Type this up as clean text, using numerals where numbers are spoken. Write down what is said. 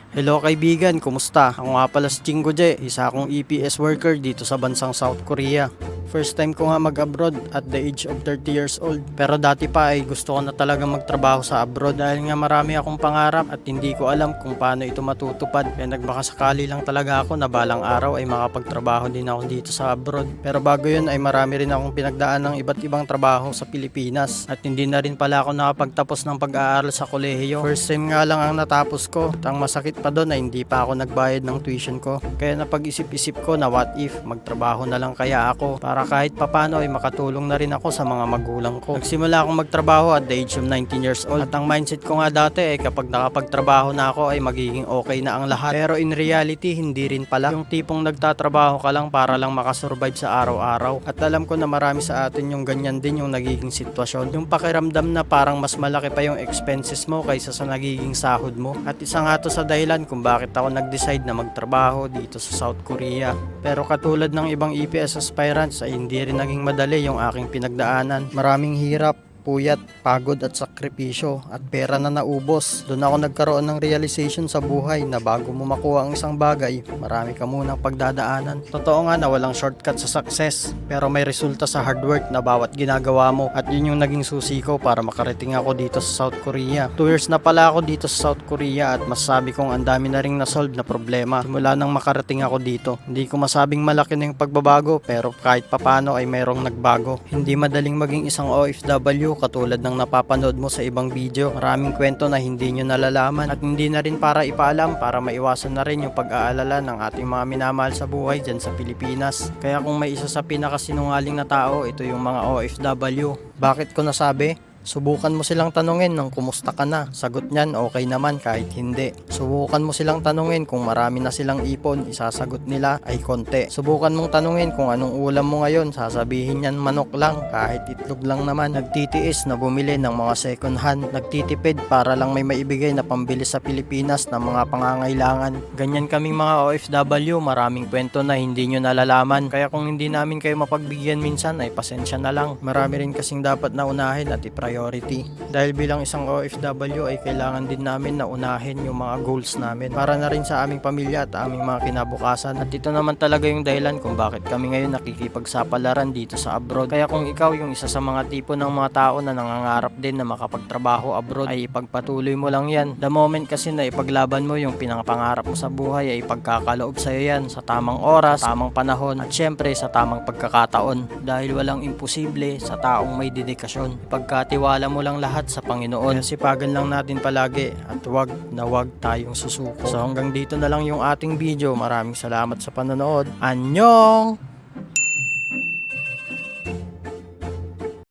Hello kaibigan, kumusta? Ako nga pala si Chingo Je, isa akong EPS worker dito sa bansang South Korea. First time ko nga mag-abroad at the age of 30 years old. Pero dati pa ay gusto ko na talaga magtrabaho sa abroad dahil nga marami akong pangarap at hindi ko alam kung paano ito matutupad. Kaya nagbakasakali lang talaga ako na balang araw ay makapagtrabaho din ako dito sa abroad. Pero bago yun ay marami rin akong pinagdaan ng iba't ibang trabaho sa Pilipinas. At hindi na rin pala ako nakapagtapos ng pag-aaral sa kolehiyo. First time nga lang ang natapos ko. At ang masakit pa doon ay hindi pa ako nagbayad ng tuition ko. Kaya napag-isip-isip ko na what if magtrabaho na lang kaya ako para kahit papano ay makatulong na rin ako sa mga magulang ko. Nagsimula akong magtrabaho at the age of 19 years old. At ang mindset ko nga dati ay kapag nakapagtrabaho na ako ay magiging okay na ang lahat. Pero in reality hindi rin pala. Yung tipong nagtatrabaho ka lang para lang makasurvive sa araw-araw. At alam ko na marami sa atin yung ganyan din yung nagiging sitwasyon. Yung pakiramdam na parang mas malaki pa yung expenses mo kaysa sa nagiging sahod mo. At isa nga to sa dahilan kung bakit ako nag-decide na magtrabaho dito sa South Korea. Pero katulad ng ibang EPS aspirants ay hindi rin naging madali yung aking pinagdaanan. Maraming hirap, puyat, pagod at sakripisyo at pera na naubos. Doon ako nagkaroon ng realization sa buhay na bago mo makuha ang isang bagay, marami ka munang pagdadaanan. Totoo nga na walang shortcut sa success, pero may resulta sa hard work na bawat ginagawa mo at yun yung naging susi ko para makarating ako dito sa South Korea. 2 years na pala ako dito sa South Korea at masasabi kong ang dami na ring nasolve na problema simula nang makarating ako dito. Hindi ko masabing malaki na yung pagbabago pero kahit papano ay mayroong nagbago. Hindi madaling maging isang OFW katulad ng napapanood mo sa ibang video. Maraming kwento na hindi nyo nalalaman at hindi na rin para ipaalam para maiwasan na rin yung pag-aalala ng ating mga minamahal sa buhay dyan sa Pilipinas. Kaya kung may isa sa pinakasinungaling na tao, ito yung mga OFW. Bakit ko nasabi? Subukan mo silang tanungin ng kumusta ka na. Sagot niyan okay naman kahit hindi. Subukan mo silang tanungin kung marami na silang ipon. Isasagot nila ay konti. Subukan mong tanungin kung anong ulam mo ngayon. Sasabihin niyan manok lang kahit itlog lang naman. Nagtitiis na bumili ng mga second hand. Nagtitipid para lang may maibigay na pambili sa Pilipinas ng mga pangangailangan. Ganyan kaming mga OFW. Maraming kwento na hindi nyo nalalaman. Kaya kung hindi namin kayo mapagbigyan minsan ay pasensya na lang. Marami rin kasing dapat na unahin at priority. Dahil bilang isang OFW ay kailangan din namin na unahin yung mga goals namin para na rin sa aming pamilya at aming mga kinabukasan. At ito naman talaga yung dahilan kung bakit kami ngayon nakikipagsapalaran dito sa abroad. Kaya kung ikaw yung isa sa mga tipo ng mga tao na nangangarap din na makapagtrabaho abroad ay ipagpatuloy mo lang yan. The moment kasi na ipaglaban mo yung pinakapangarap mo sa buhay ay ipagkakaloob sa'yo yan sa tamang oras, tamang panahon at syempre sa tamang pagkakataon. Dahil walang imposible sa taong may dedikasyon. Ipagkatiwala mo lang lahat sa Panginoon. Sipagan lang natin palagi at wag na wag tayong susuko. So hanggang dito na lang yung ating video. Maraming salamat sa panonood. Annyeong!